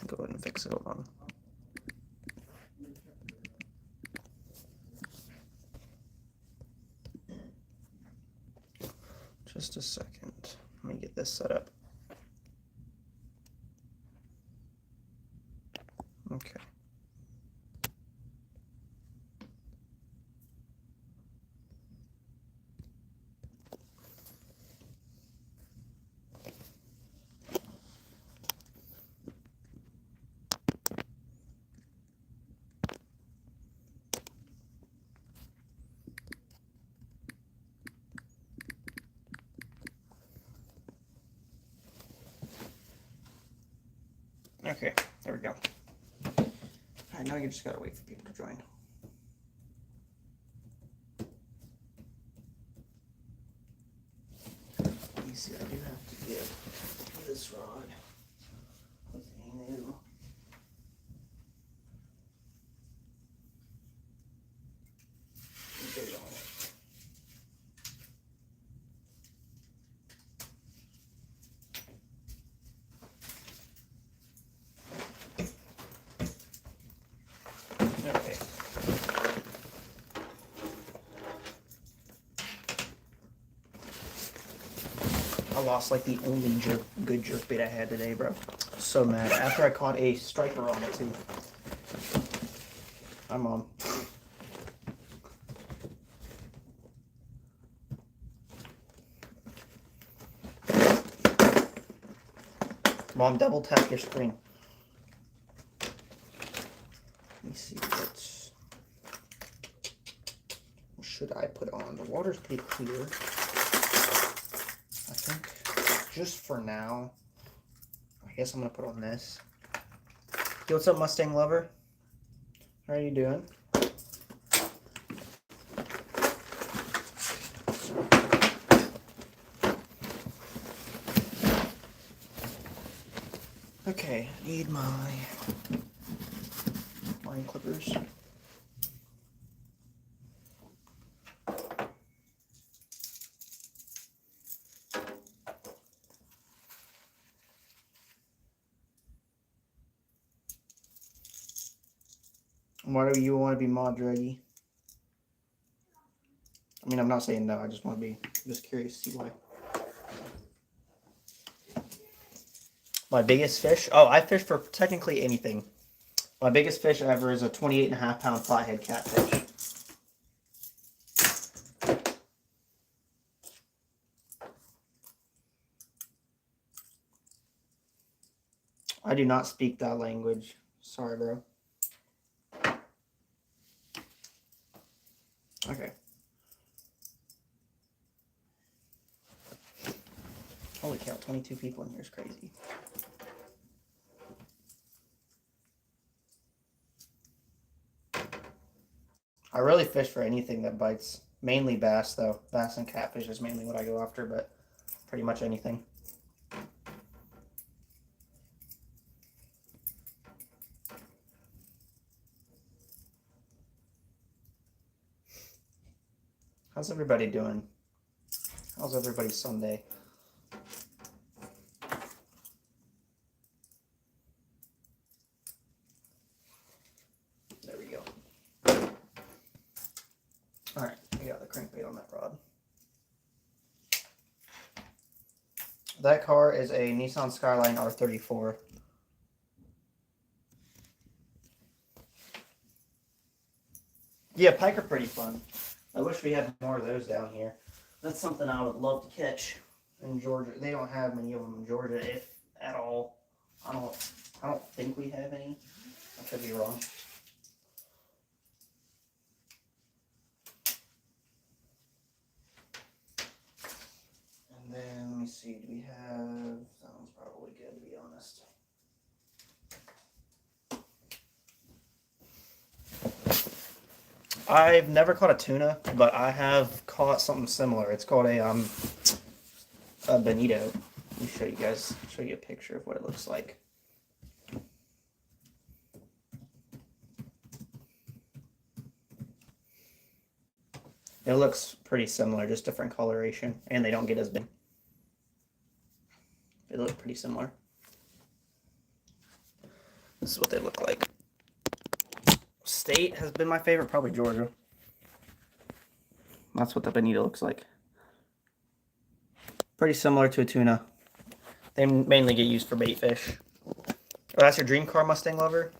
Go ahead and fix it. Hold on. Just a second. Let me get this set up. Okay. Okay, there we go. Alright, now you just gotta wait for people to join. Let me see, I do have to get this rod with a new bait on it. Okay. I lost like the only good jerk bait I had today, bro. So mad. After I caught a striper on it too. Hi, Mom. Mom, double tap your screen. Let me see what should I put on. The water's pretty clear. I think just for now, I guess I'm gonna put on this. Yo, what's up, Mustang lover? How are you doing? Okay, I need my line clippers. Why do you want to be mod ready? I mean, I'm not saying no, I just want to be just curious to see why. My biggest fish? Oh, I fish for technically anything. My biggest fish ever is a 28.5-pound flathead catfish. I do not speak that language. Sorry, bro. Okay. Holy cow, 22 people in here is crazy. I really fish for anything that bites. Mainly bass, though. Bass and catfish is mainly what I go after, but pretty much anything. How's everybody doing? How's everybody's Sunday? There we go. Alright, we got the crankbait on that rod. That car is a Nissan Skyline R34. Yeah, pike are pretty fun. I wish we had more of those down here. That's something I would love to catch in Georgia. They don't have many of them in Georgia, if at all. I don't think we have any. I could be wrong. And then let me see. Do we have? That one's probably good, to be honest. I've never caught a tuna, but I have caught something similar. It's called a bonito. Let me show you guys. Show you a picture of what it looks like. It looks pretty similar, just different coloration, and they don't get as big. They look pretty similar. This is what they look like. State has been my favorite, probably Georgia. That's what the bonito looks like. Pretty similar to a tuna. They mainly get used for bait fish. Oh, that's your dream car, Mustang lover?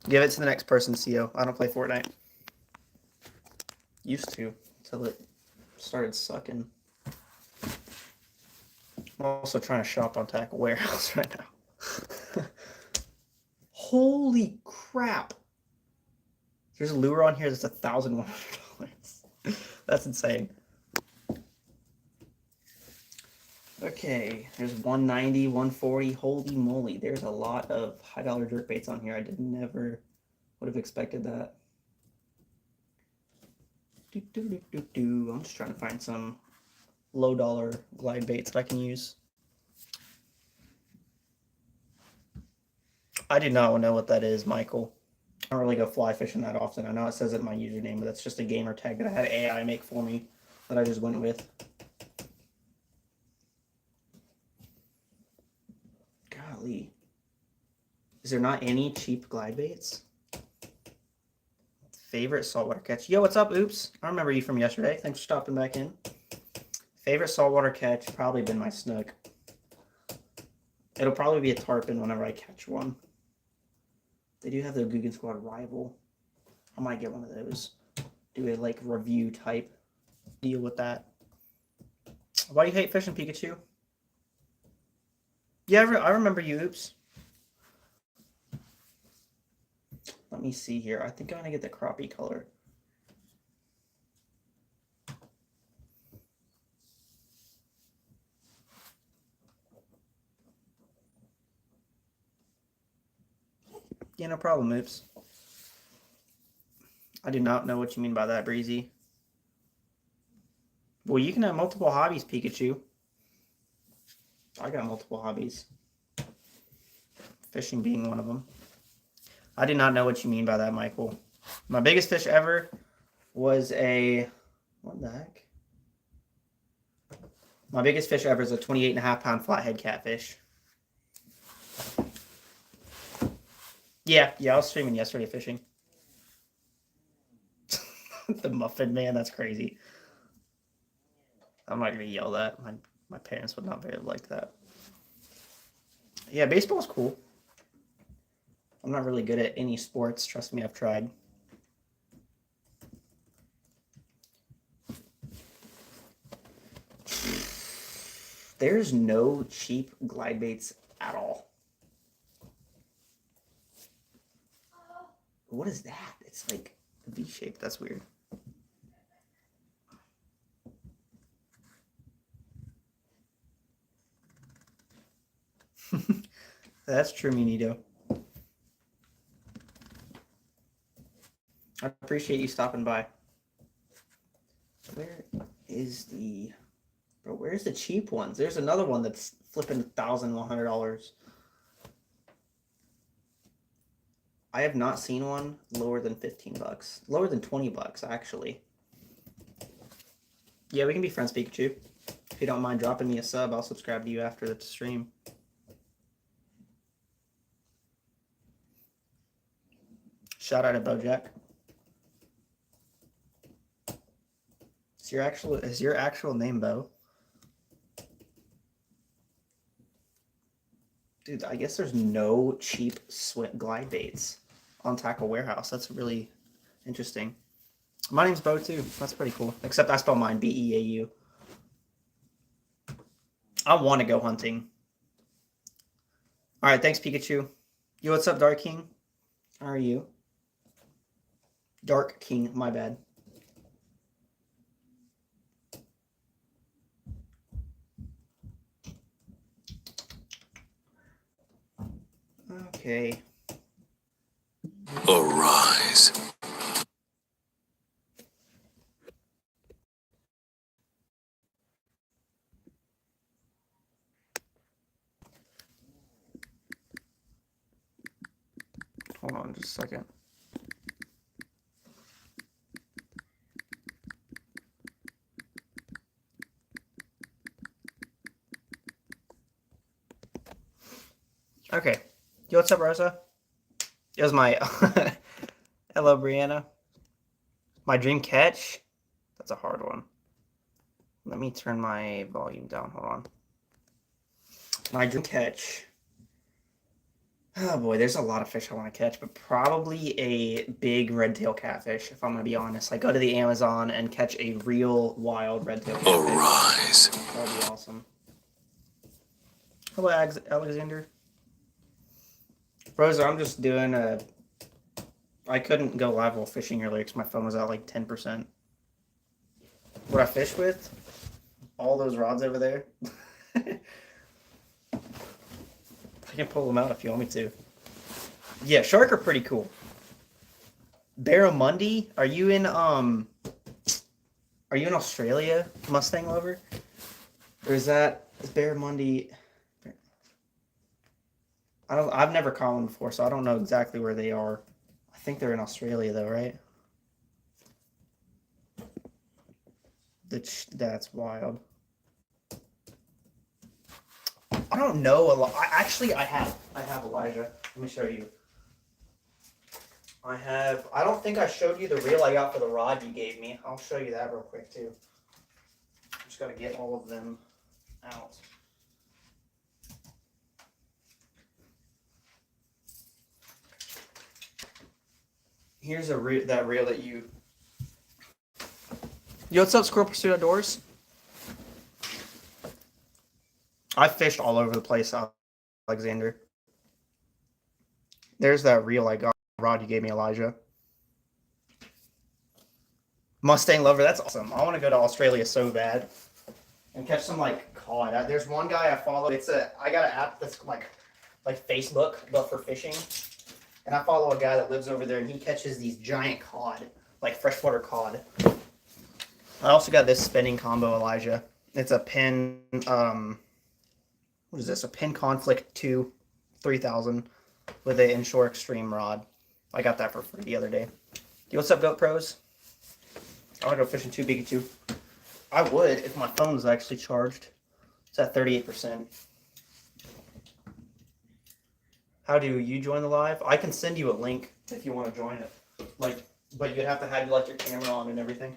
Give it to the next person, CO. I don't play Fortnite. Used to, until it started sucking. I'm also trying to shop on Tackle Warehouse right now. Holy crap! There's a lure on here that's $1,100. That's insane. Okay, there's 190, 140. Holy moly, there's a lot of high dollar jerk baits on here. I never would have expected that. I'm just trying to find some low dollar glide baits that I can use. I do not know what that is, Michael. I don't really go fly fishing that often. I know it says it in my username, but that's just a gamer tag that I had AI make for me that I just went with. Golly. Is there not any cheap glide baits? Favorite saltwater catch. Yo, what's up, Oops? I remember you from yesterday. Thanks for stopping back in. Favorite saltwater catch, probably been my snook. It'll probably be a tarpon whenever I catch one. They do have the Guggen Squad rival. I might get one of those. Do a like review type deal with that. Why do you hate fishing, Pikachu? Yeah, I remember you, Oops. Let me see here. I think I'm gonna get the crappie color. Yeah, no problem, Oops. I do not know what you mean by that, Breezy. Well, you can have multiple hobbies, Pikachu. I got multiple hobbies. Fishing being one of them. I do not know what you mean by that, Michael. My biggest fish ever was a... What the heck? My biggest fish ever is a 28.5-pound flathead catfish. Yeah, I was streaming yesterday fishing. The muffin man, that's crazy. I'm not gonna yell that. My parents would not very like that. Yeah, baseball's cool. I'm not really good at any sports. Trust me, I've tried. There's no cheap glide baits at all. What is that? It's like a V shape. That's weird. That's true, Minito. I appreciate you stopping by. Where is the... Bro, where's the cheap ones? There's another one that's flipping $1,100. I have not seen one lower than 15 bucks. Lower than 20 bucks, actually. Yeah, we can be friends, Pikachu. If you don't mind dropping me a sub, I'll subscribe to you after the stream. Shout out to Bojack. Is your actual name Bo? Dude, I guess there's no cheap glide baits on Tackle Warehouse. That's really interesting. My name's Bo too. That's pretty cool. Except I spell mine B-E-A-U. I want to go hunting. All right, thanks, Pikachu. Yo, what's up, Dark King? How are you? Dark King, my bad. Okay. Arise. Hold on just a second. Okay. Yo, what's up, Rosa? It was my hello, Brianna. My dream catch. That's a hard one. Let me turn my volume down. Hold on. My dream catch. Oh boy, there's a lot of fish I want to catch, but probably a big red-tailed catfish, if I'm going to be honest. Like, go to the Amazon and catch a real wild red-tailed catfish. Arise. That would be awesome. Hello, Alexander. Rosa, I'm just doing a... I couldn't go live while fishing earlier because my phone was at like 10%. What I fish with? All those rods over there. I can pull them out if you want me to. Yeah, shark are pretty cool. Barramundi, are you in Australia, Mustang lover? Or is Barramundi? I've never caught one before, so I don't know exactly where they are. I think they're in Australia though, right? That's wild. I don't know a lot. I have Elijah. Let me show you. I don't think I showed you the reel I got for the rod you gave me. I'll show you that real quick too. Just gotta get all of them out. Here's that reel that you... Yo, what's up, Squirrel Pursuit Outdoors? I fished all over the place, Alexander. There's that reel I got, rod you gave me, Elijah. Mustang lover, that's awesome. I want to go to Australia so bad and catch some like cod. There's one guy I follow. I got an app that's like Facebook, but for fishing. And I follow a guy that lives over there, and he catches these giant cod, like freshwater cod. I also got this spinning combo, Elijah. It's a Penn, what is this? A Penn Conflict 2 3000 with an Inshore Extreme rod. I got that for free the other day. Yo, what's up, Goat Pros? I want to go fishing 2 I would if my phone was actually charged. It's at 38%. How do you join the live? I can send you a link if you want to join it. But you'd have to have your camera on and everything.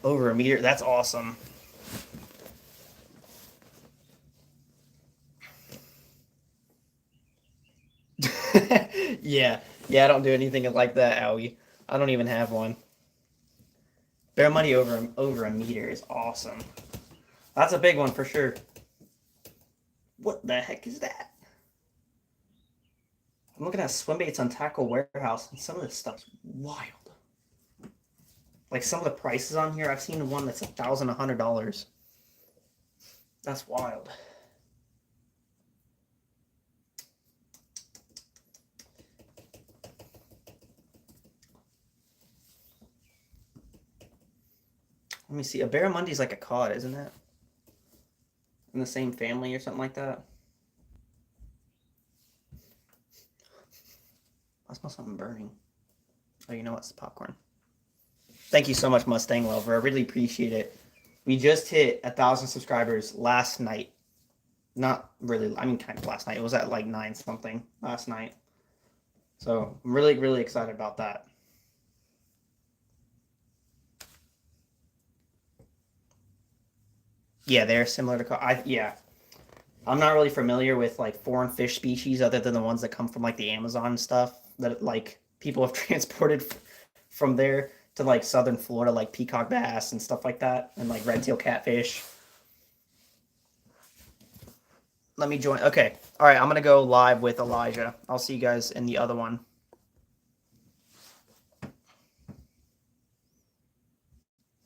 Over a meter. That's awesome. Yeah, I don't do anything like that, Owie. I don't even have one. Barramundi over a meter is awesome. That's a big one for sure. What the heck is that? I'm looking at swim baits on Tackle Warehouse, and some of this stuff's wild. Like some of the prices on here, I've seen one that's $1,100. That's wild. Let me see. A barramundi's like a cod, isn't it? In the same family or something like that. I smell something burning. Oh, you know what's the popcorn. Thank you so much, Mustang Lover. I really appreciate it. We just hit 1,000 subscribers last night. Not really, I mean, kind of last night. It was at like 9 something last night. So I'm really, really excited about that. Yeah, they're similar to yeah. I'm not really familiar with like foreign fish species other than the ones that come from like the Amazon and stuff that like people have transported from there to like southern Florida, like peacock bass and stuff like that, and like red-tailed catfish. Let me join. Okay. All right, I'm going to go live with Elijah. I'll see you guys in the other one.